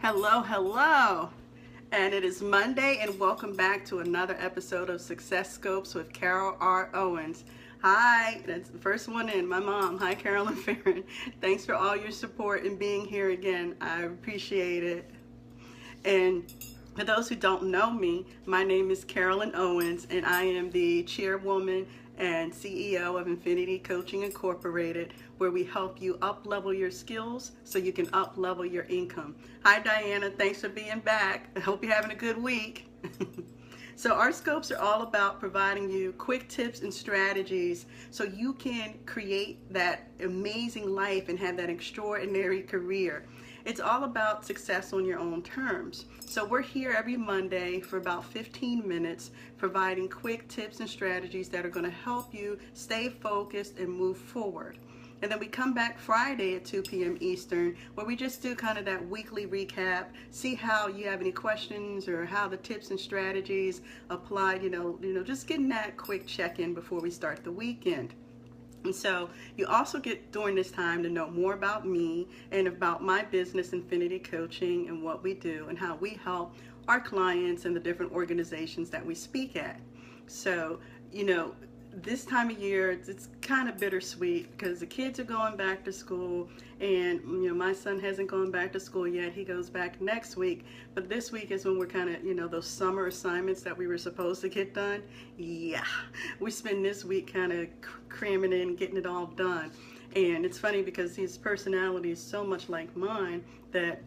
Hello, hello. And it is Monday, and welcome back to another episode of Success Scopes with Carol R. Owens. Hi, that's the first one in, my mom. Hi, Carolyn Farron. Thanks for all your support and being here again. I appreciate it. And for those who don't know me, my name is Carolyn Owens, and I am the chairwoman and CEO of Infinity Coaching Incorporated, where we help you up-level your skills so you can up-level your income. Hi, Diana. Thanks for being back. I hope you're having a good week. So our scopes are all about providing you quick tips and strategies so you can create that amazing life and have that extraordinary career. It's all about success on your own terms. So we're here every Monday for about 15 minutes, providing quick tips and strategies that are going to help you stay focused and move forward. And then we come back Friday at 2 p.m. Eastern, where we just do kind of that weekly recap, see how you have any questions or how the tips and strategies apply, just getting that quick check-in before we start the weekend. And so you also get during this time to know more about me and about my business, Infinity Coaching, and what we do and how we help our clients and the different organizations that we speak at. So, this time of year, it's kind of bittersweet because the kids are going back to school, and my son hasn't gone back to school yet. He goes back next week, but this week is when we're kind of, those summer assignments that we were supposed to get done. Yeah, we spend this week kind of cramming in, getting it all done. And it's funny because his personality is so much like mine that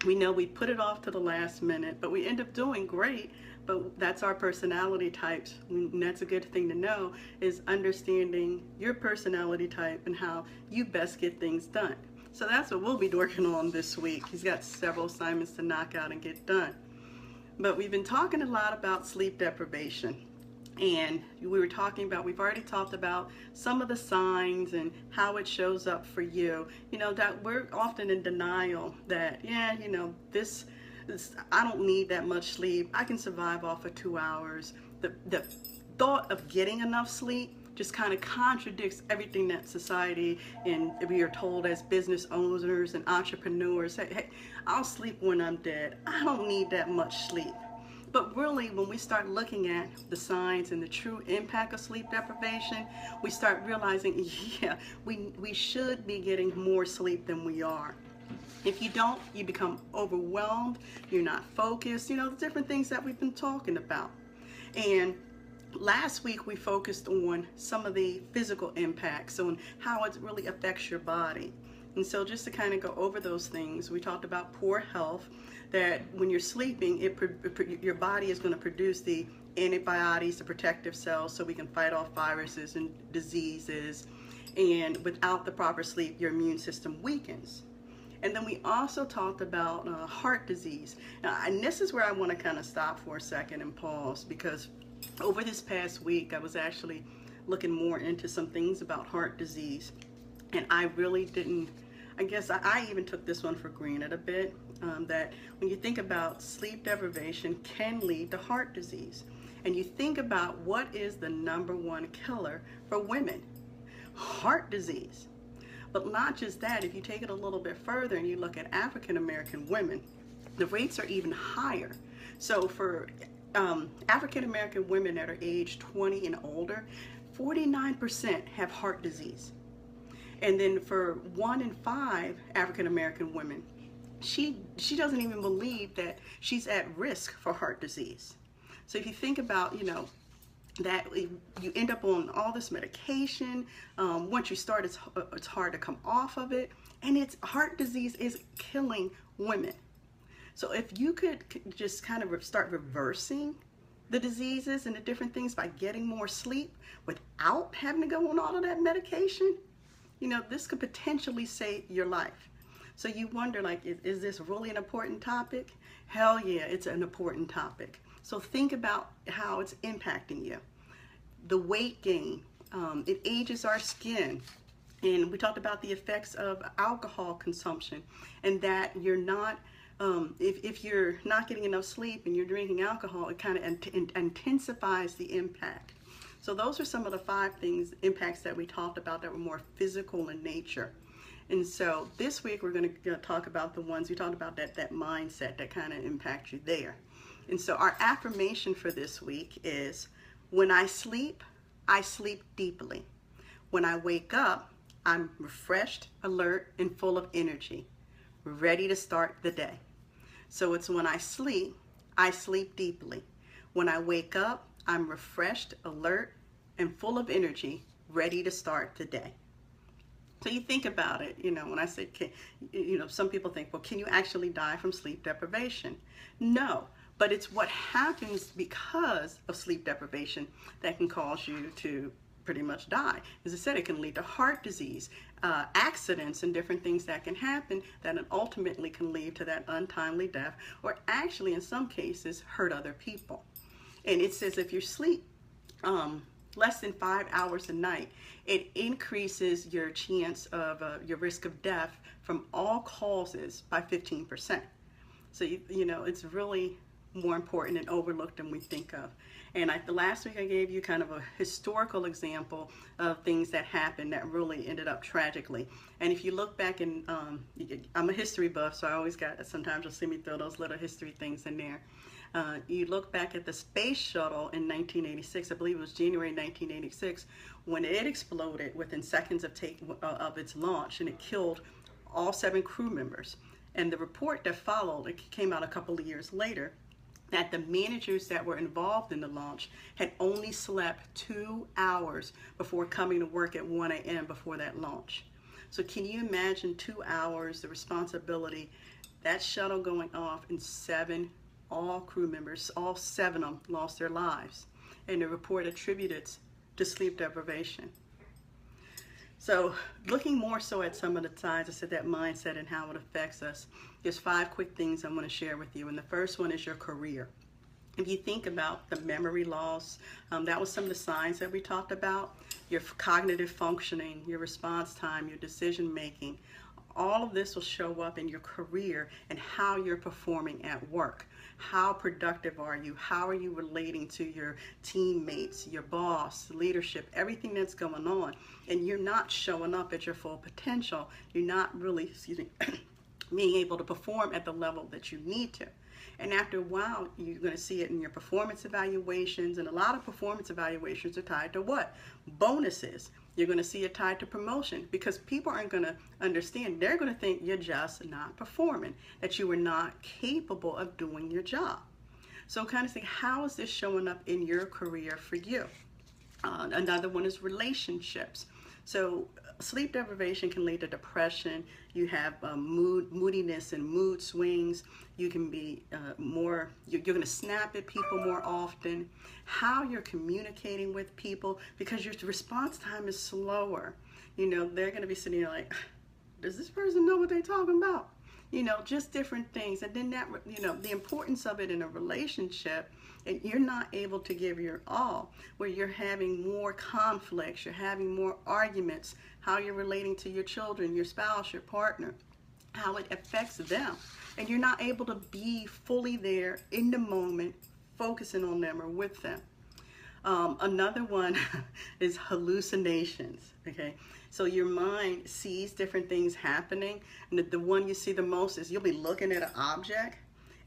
we know we put it off to the last minute, but we end up doing great. But that's our personality types, and that's a good thing to know, is understanding your personality type and how you best get things done. So that's what we'll be working on this week. He's got several assignments to knock out and get done. But we've been talking a lot about sleep deprivation. And we've already talked about some of the signs and how it shows up for you. That we're often in denial that, I don't need that much sleep. I can survive off of 2 hours. The thought of getting enough sleep just kind of contradicts everything that society and we are told as business owners and entrepreneurs. Hey, I'll sleep when I'm dead. I don't need that much sleep. But really, when we start looking at the signs and the true impact of sleep deprivation, we start realizing, we should be getting more sleep than we are. If you don't, you become overwhelmed, you're not focused, the different things that we've been talking about. And last week we focused on some of the physical impacts, on how it really affects your body. And so just to kind of go over those things, we talked about poor health, that when you're sleeping, your body is going to produce the antibiotics, the protective cells, so we can fight off viruses and diseases. And without the proper sleep, your immune system weakens. And then we also talked about heart disease. Now, and this is where I want to kind of stop for a second and pause, because over this past week, I was actually looking more into some things about heart disease. And I really didn't, I guess I even took this one for granted a bit, that when you think about sleep deprivation can lead to heart disease. And you think about what is the #1 killer for women: heart disease. But not just that, if you take it a little bit further and you look at African American women, the rates are even higher. So for African American women that are age 20 and older, 49% have heart disease. And then for 1 in 5 African American women, she doesn't even believe that she's at risk for heart disease. So if you think about, that you end up on all this medication. Once you start, it's hard to come off of it, and heart disease is killing women. So if you could just kind of start reversing the diseases and the different things by getting more sleep without having to go on all of that medication, this could potentially save your life. So you wonder, is this really an important topic? Hell yeah, it's an important topic. So think about how it's impacting you. The weight gain, it ages our skin. And we talked about the effects of alcohol consumption, and that you're not, if you're not getting enough sleep and you're drinking alcohol, it kind of intensifies the impact. So those are some of the 5 impacts that we talked about that were more physical in nature. And so this week we're going to talk about the ones we talked about, that mindset that kind of impact you there. And so our affirmation for this week is, when I sleep deeply. When I wake up, I'm refreshed, alert, and full of energy, ready to start the day. So it's when I sleep deeply. When I wake up, I'm refreshed, alert, and full of energy, ready to start the day. So you think about it, when I say, some people think, well, can you actually die from sleep deprivation? No, but it's what happens because of sleep deprivation that can cause you to pretty much die. As I said, it can lead to heart disease, accidents, and different things that can happen that ultimately can lead to that untimely death, or actually in some cases hurt other people. And it says if you sleep less than 5 hours a night, it increases your chance of your risk of death from all causes by 15%. So it's really more important and overlooked than we think of. And the last week I gave you kind of a historical example of things that happened that really ended up tragically. And if you look back in, I'm a history buff, so I always sometimes you'll see me throw those little history things in there. You look back at the space shuttle in 1986, I believe it was January 1986, when it exploded within seconds of its launch, and it killed all 7 crew members. And the report that followed, it came out a couple of years later, that the managers that were involved in the launch had only slept 2 hours before coming to work at 1 a.m. before that launch. So can you imagine 2 hours, the responsibility, that shuttle going off, and all crew members, all 7 of them lost their lives. And the report attributed to sleep deprivation. So looking more so at some of the signs, I said that mindset and how it affects us, there's 5 quick things I want to share with you. And the first one is your career. If you think about the memory loss, that was some of the signs that we talked about. Your cognitive functioning, your response time, your decision making, all of this will show up in your career and how you're performing at work. How productive are you? How are you relating to your teammates, your boss, leadership, everything that's going on? And you're not showing up at your full potential. You're not really, being able to perform at the level that you need to. And after a while, you're going to see it in your performance evaluations. And a lot of performance evaluations are tied to what? Bonuses. You're going to see it tied to promotion, because people aren't going to understand. They're going to think you're just not performing, that you are not capable of doing your job. So kind of think, how is this showing up in your career for you? Another one is relationships. So sleep deprivation can lead to depression. You have moodiness and mood swings. You can be you're going to snap at people more often. How you're communicating with people, because your response time is slower. They're going to be sitting there like, does this person know what they're talking about? Just different things. And then that, the importance of it in a relationship, and you're not able to give your all, where you're having more conflicts, you're having more arguments, how you're relating to your children, your spouse, your partner, how it affects them. And you're not able to be fully there in the moment, focusing on them or with them. Another one is hallucinations, okay? So your mind sees different things happening, and the one you see the most is you'll be looking at an object,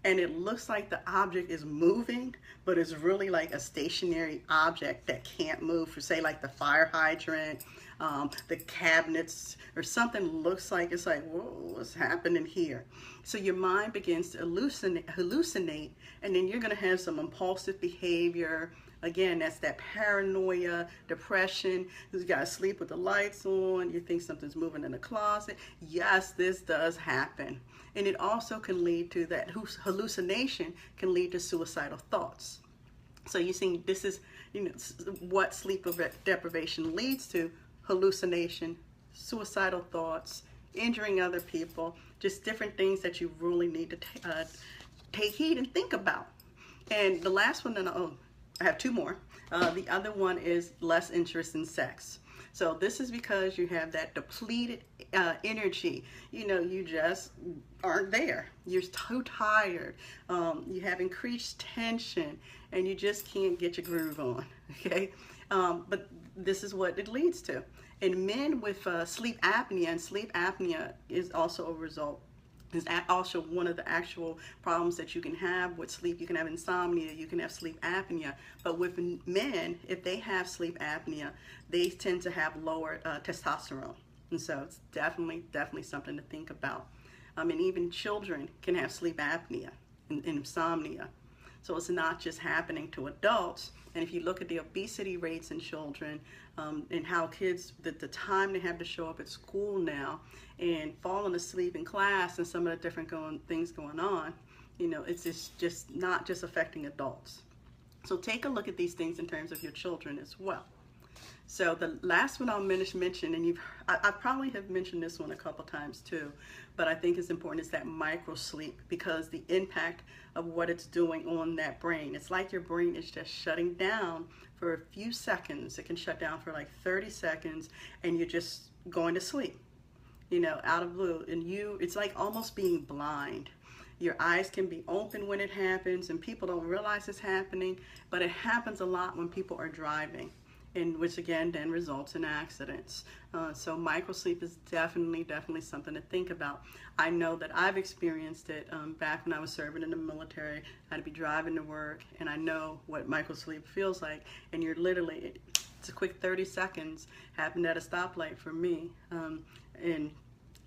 and it looks like the object is moving, but it's really like a stationary object that can't move, for say like the fire hydrant, the cabinets, or something looks like, it's like, whoa, what's happening here? So your mind begins to hallucinate, and then you're going to have some impulsive behavior. Again, that's that paranoia, depression. You got to sleep with the lights on. You think something's moving in the closet. Yes, this does happen. And it also can lead to that hallucination, can lead to suicidal thoughts. So you see, this is what sleep deprivation leads to: hallucination, suicidal thoughts, injuring other people, just different things that you really need to take heed and think about. And the last one, I have 2 more. The other one is less interest in sex. So this is because you have that depleted energy. You just aren't there. You're too tired. You have increased tension, and you just can't get your groove on. Okay, but this is what it leads to. In men with sleep apnea, and sleep apnea is also a result, is also one of the actual problems that you can have with sleep. You can have insomnia, you can have sleep apnea, but with men, if they have sleep apnea, they tend to have lower testosterone. And so it's definitely something to think about. And even children can have sleep apnea and insomnia. So it's not just happening to adults. And if you look at the obesity rates in children, and how kids, the time they have to show up at school now and falling asleep in class and some of the different things going on, it's just not just affecting adults. So take a look at these things in terms of your children as well. So the last one I'll mention, and I probably have mentioned this one a couple times too, but I think it's important, is that micro sleep, because the impact of what it's doing on that brain. It's like your brain is just shutting down for a few seconds. It can shut down for like 30 seconds and you're just going to sleep, out of blue. And it's like almost being blind. Your eyes can be open when it happens and people don't realize it's happening, but it happens a lot when people are driving, and which again then results in accidents. So microsleep is definitely something to think about. I know that I've experienced it back when I was serving in the military. I had to be driving to work, and I know what microsleep feels like. And you're literally, it's a quick 30 seconds, happened at a stoplight for me. And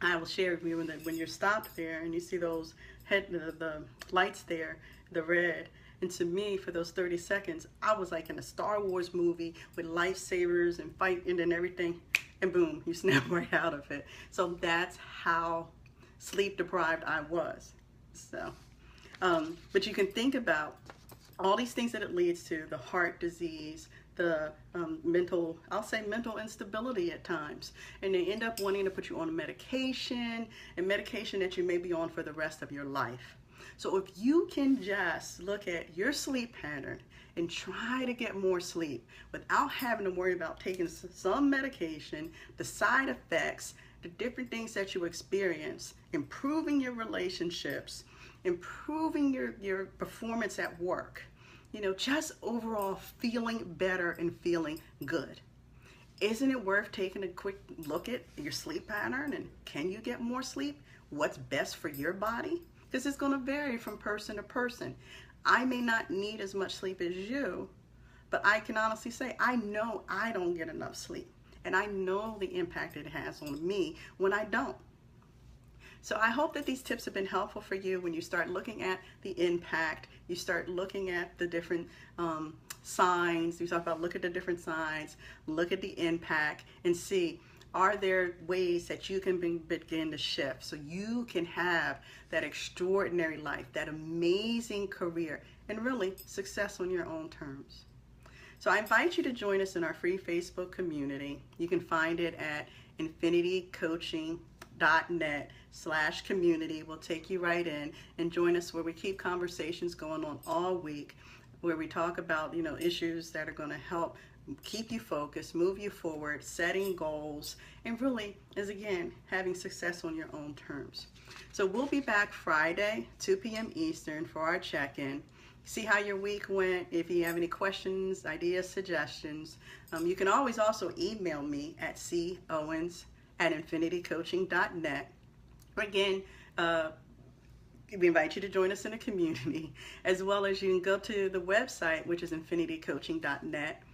I will share with you when you're stopped there and you see those the lights there, the red. And to me, for those 30 seconds, I was like in a Star Wars movie with lightsabers and fighting and everything, and boom, you snap right out of it. So that's how sleep deprived I was. So, but you can think about all these things that it leads to: the heart disease, the mental instability at times, and they end up wanting to put you on a medication, and medication that you may be on for the rest of your life. So if you can just look at your sleep pattern and try to get more sleep without having to worry about taking some medication, the side effects, the different things that you experience, improving your relationships, improving your performance at work, just overall feeling better and feeling good. Isn't it worth taking a quick look at your sleep pattern and can you get more sleep? What's best for your body? Because it's going to vary from person to person. I may not need as much sleep as you, but I can honestly say I know I don't get enough sleep, and I know the impact it has on me when I don't. So I hope that these tips have been helpful for you when you start looking at the impact, you start looking at the different signs. You talk about look at the different signs, look at the impact, and see, are there ways that you can begin to shift so you can have that extraordinary life, that amazing career, and really success on your own terms? So I invite you to join us in our free Facebook community. You can find it at infinitycoaching.net/community. We'll take you right in and join us where we keep conversations going on all week, where we talk about issues that are going to help keep you focused, move you forward, setting goals, and really is again having success on your own terms. So we'll be back Friday, 2 p.m. Eastern for our check-in. See how your week went. If you have any questions, ideas, suggestions, you can always also email me at cowens@infinitycoaching.net. Again, we invite you to join us in the community, as well as you can go to the website, which is infinitycoaching.net.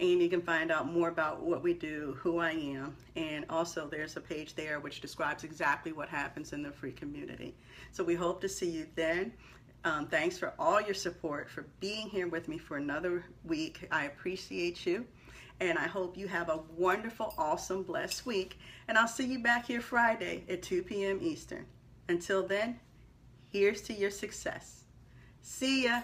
And you can find out more about what we do, who I am, and also there's a page there which describes exactly what happens in the free community. So we hope to see you then. Thanks for all your support, for being here with me for another week. I appreciate you, and I hope you have a wonderful, awesome, blessed week. And I'll see you back here Friday at 2 p.m. Eastern. Until then, here's to your success. See ya.